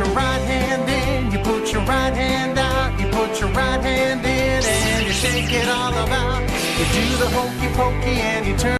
your right hand in, you put your right hand out, you put your right hand in, and you shake it all about. You do the hokey pokey and you turn.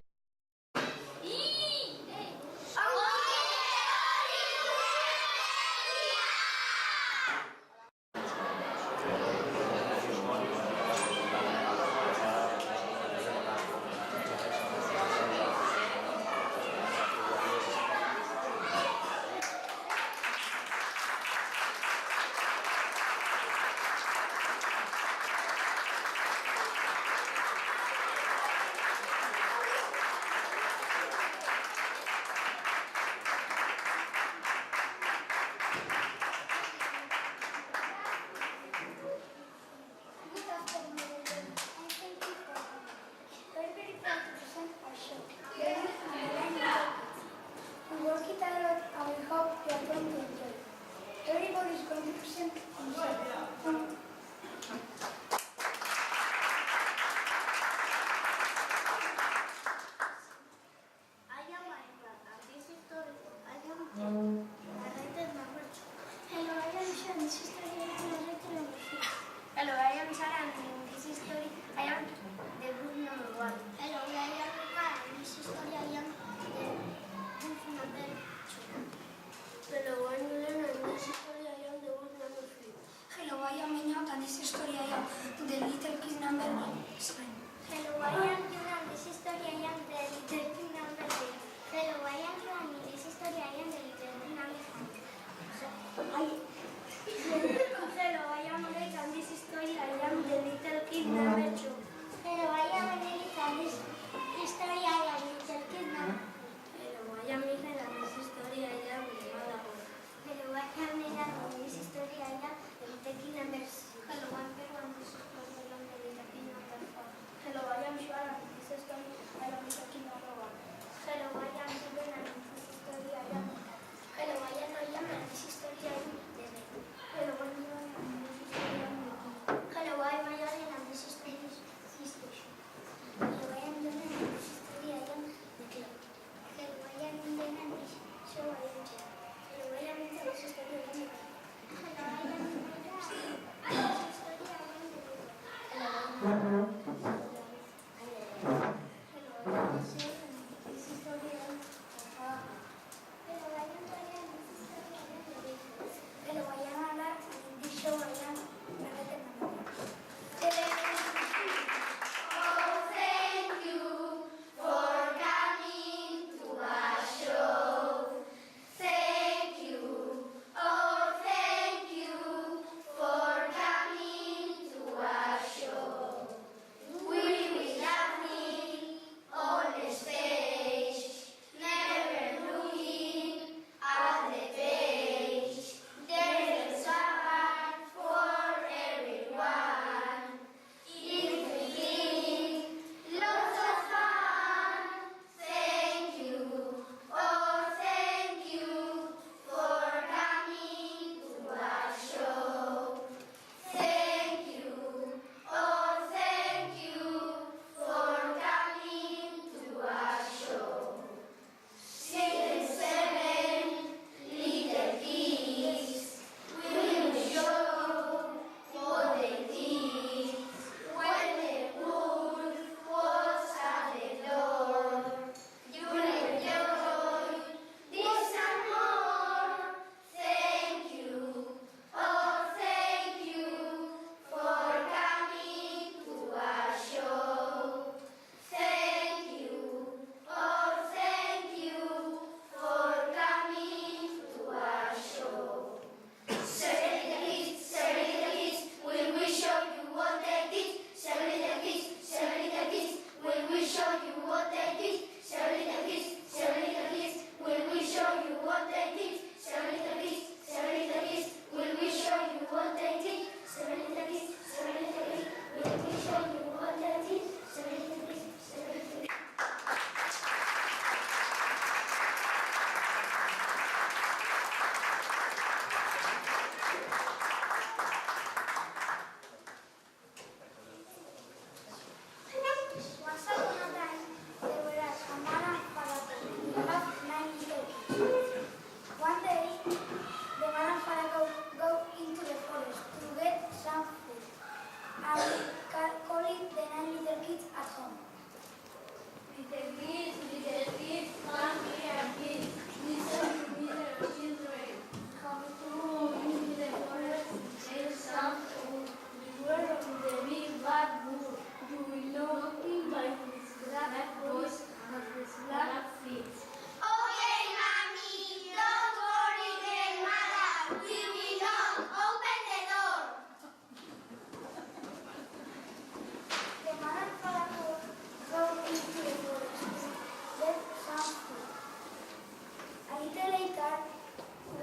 start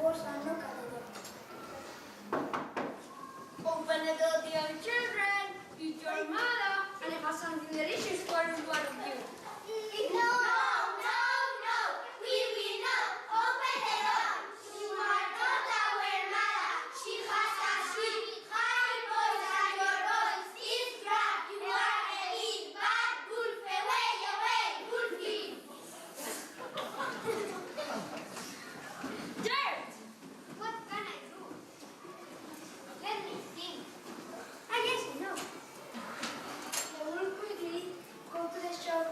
was unlockable. Open the door, dear children. It's your mother, and I have something delicious for each one of you. No! We will not open the door. You are not our mother. She has a sweet high voice and your voice is rough. You are a big bad wolf. Away, wolfie. Dirt! What can I do? Let me think. Yes, I know. The wolf quickly go to the shop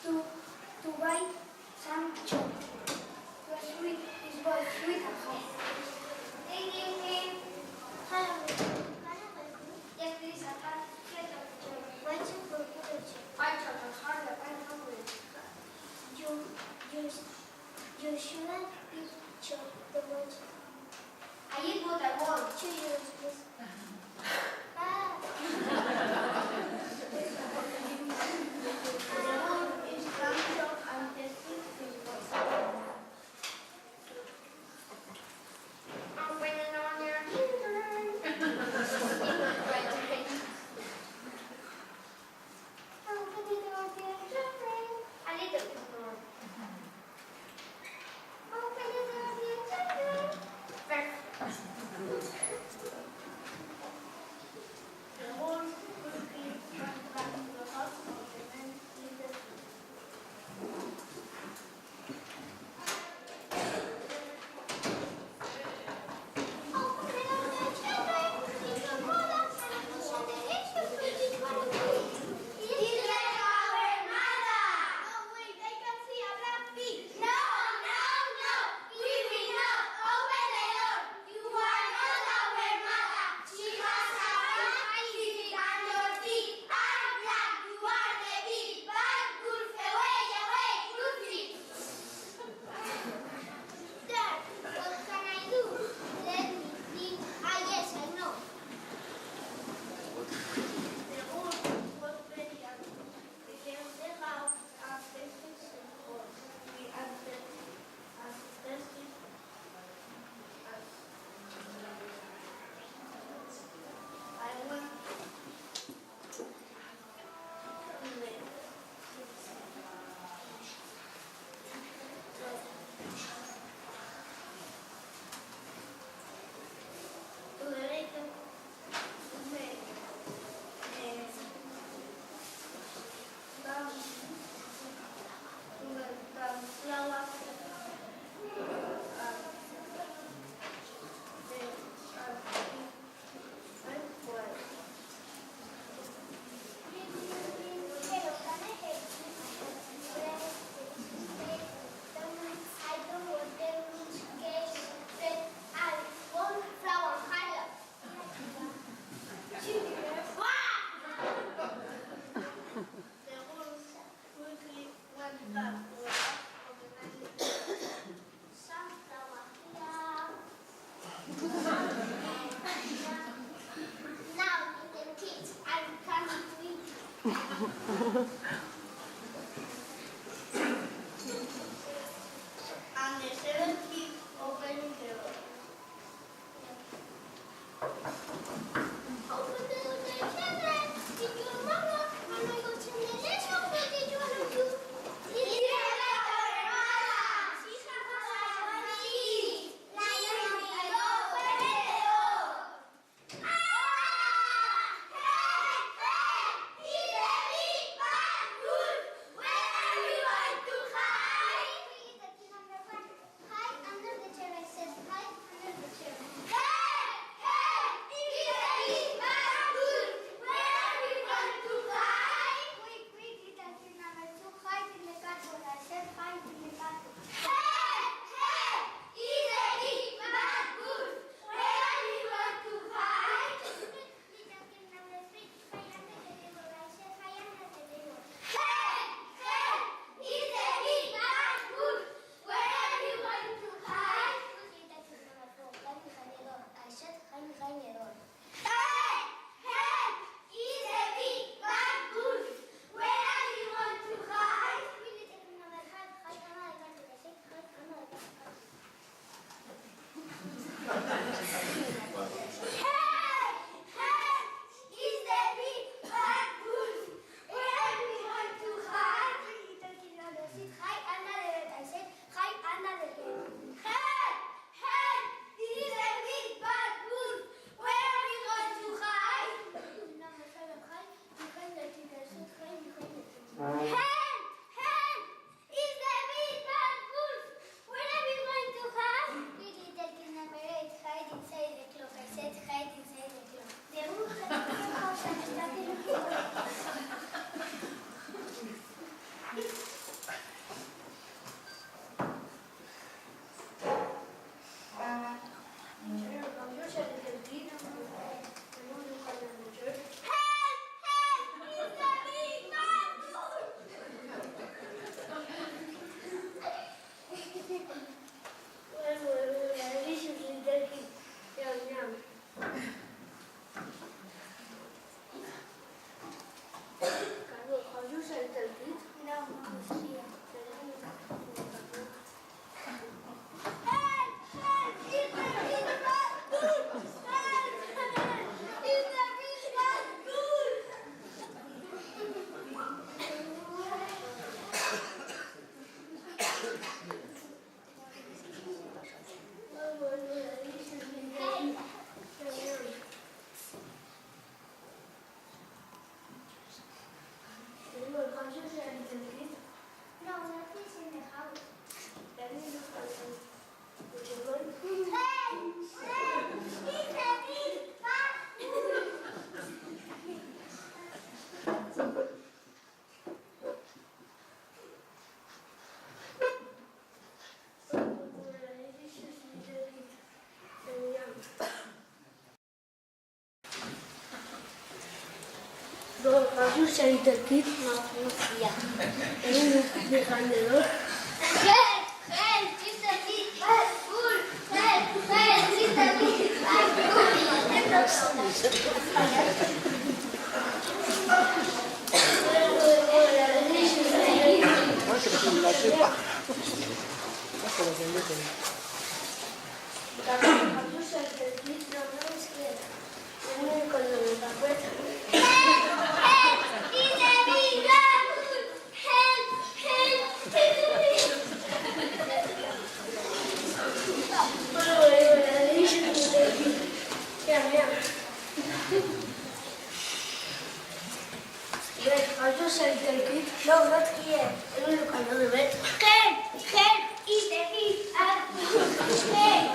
to buy some chocolate. It was sweet and hot. Ding. Hello. Can I help you? Yes, please. I can get a chocolate. Why chocolate? White chocolate, harder, I'm hungry. You shouldn't eat chocolate. I eat what I want. Choose, please. The wolf is ramshackle and the thief is voice. Open the door, dear children. Open the door, dear children. A little bit more. Open the door, dear children. Perfect. The wolf just a little kid? No, yeah. Can you look behind the door? Help! Help! It's a kid! Help! Help! Help! It's a kid! No, not here. Let me look another bit. Help! Help! It's a kid! Help! Help!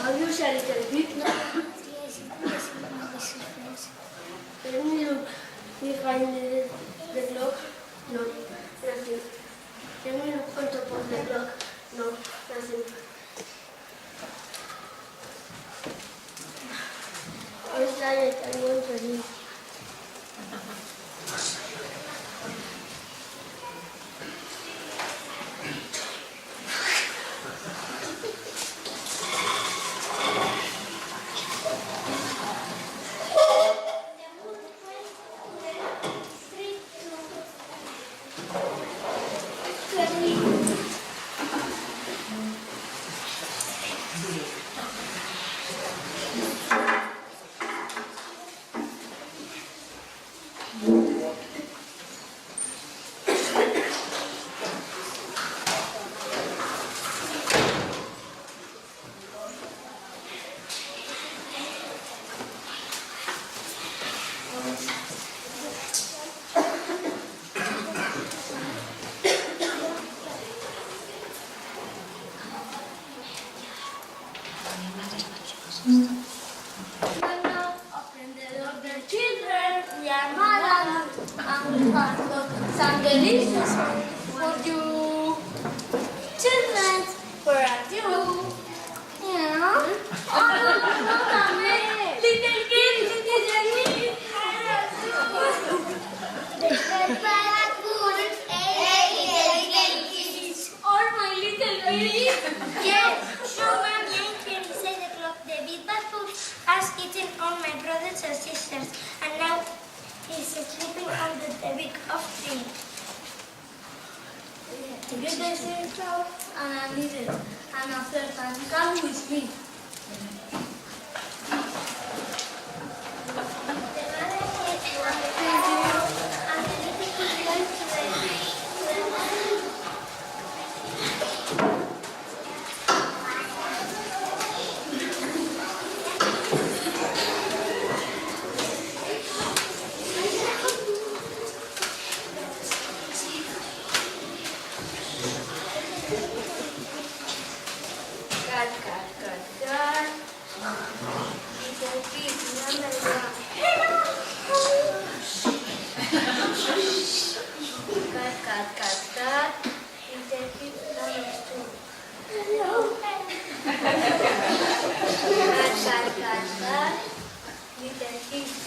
Have you said it a bit now? Yes, this is friends. Let me look behind the clock. No, nothing. Let me look on top of the clock. No, nothing. I'm tired. I want to leave. Bueno, aprendedor de children, we are Madam, and we have got some delicious for you. Children, where are you? Yeah. Oh, también. Little kid, little kid. Para cool, little kids. All my little kids. Yes, show me can say the clock. The big bad poop has eaten all my brothers and sisters, and now he's sleeping under the big oak tree. You can see the cloud, and a little, and a third, and come with me.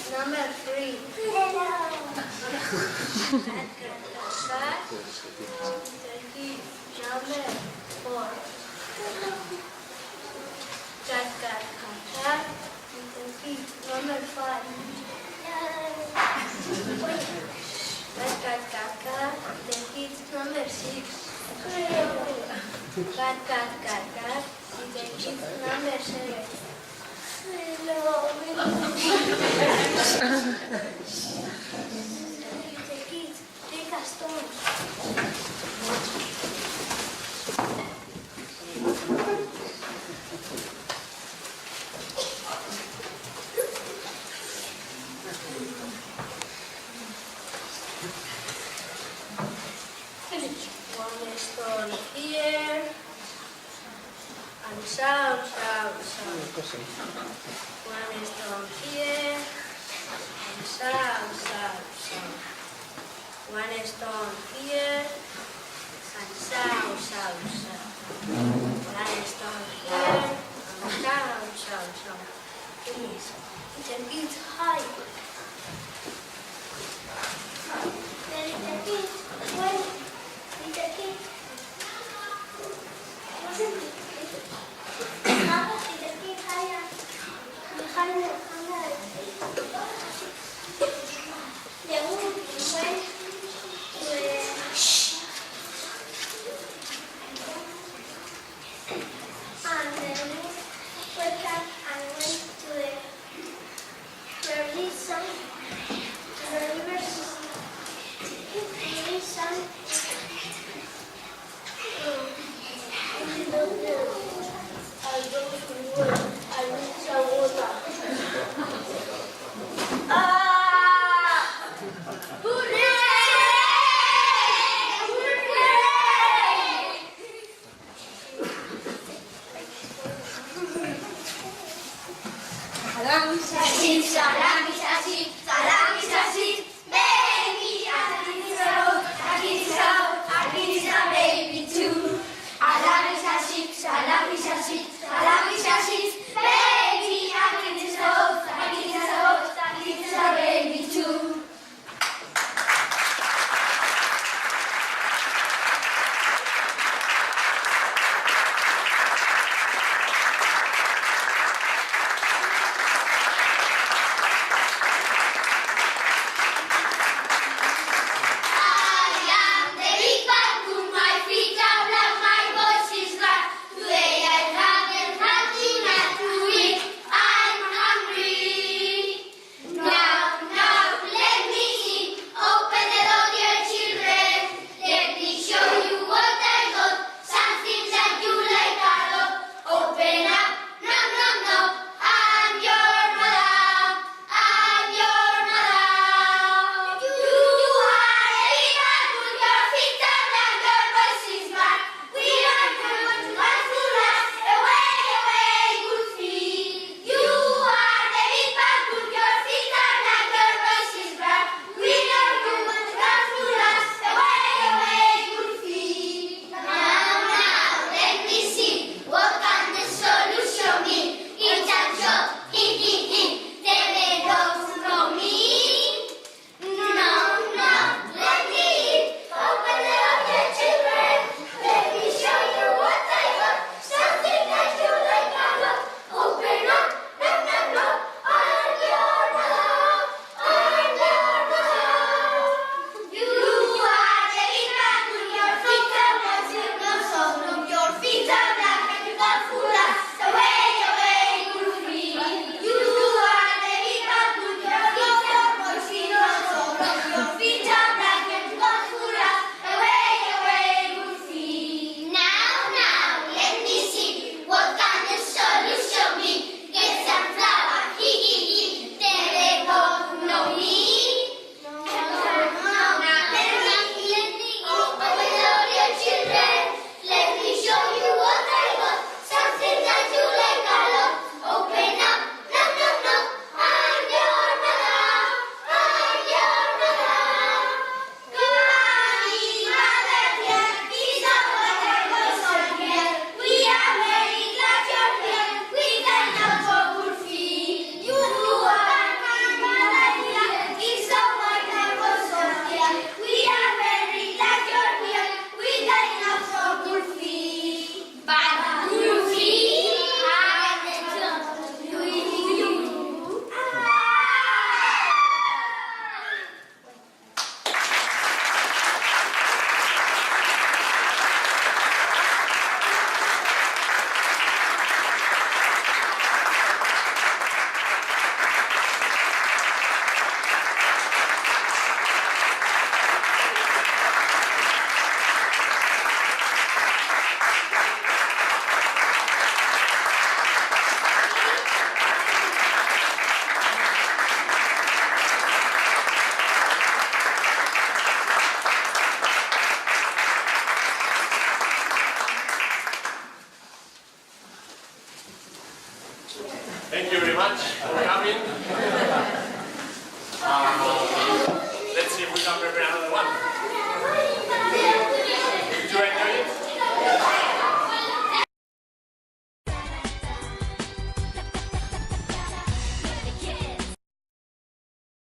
Number 3. Number 4. Number 5. The kids number 6. The kids number 7. The kids take us stones. One stone here. And shout. One stone here. And shout. One stone here. And shout. One stone here. And shout. Please, it's a bit high. There is a kid. Well, it's a kid. Wasn't it? Papa, it's a kid higher. Behind the camera. The wood went to and then went up and went to where his son, the river's his son, much for coming. Let's see if we can prepare another one.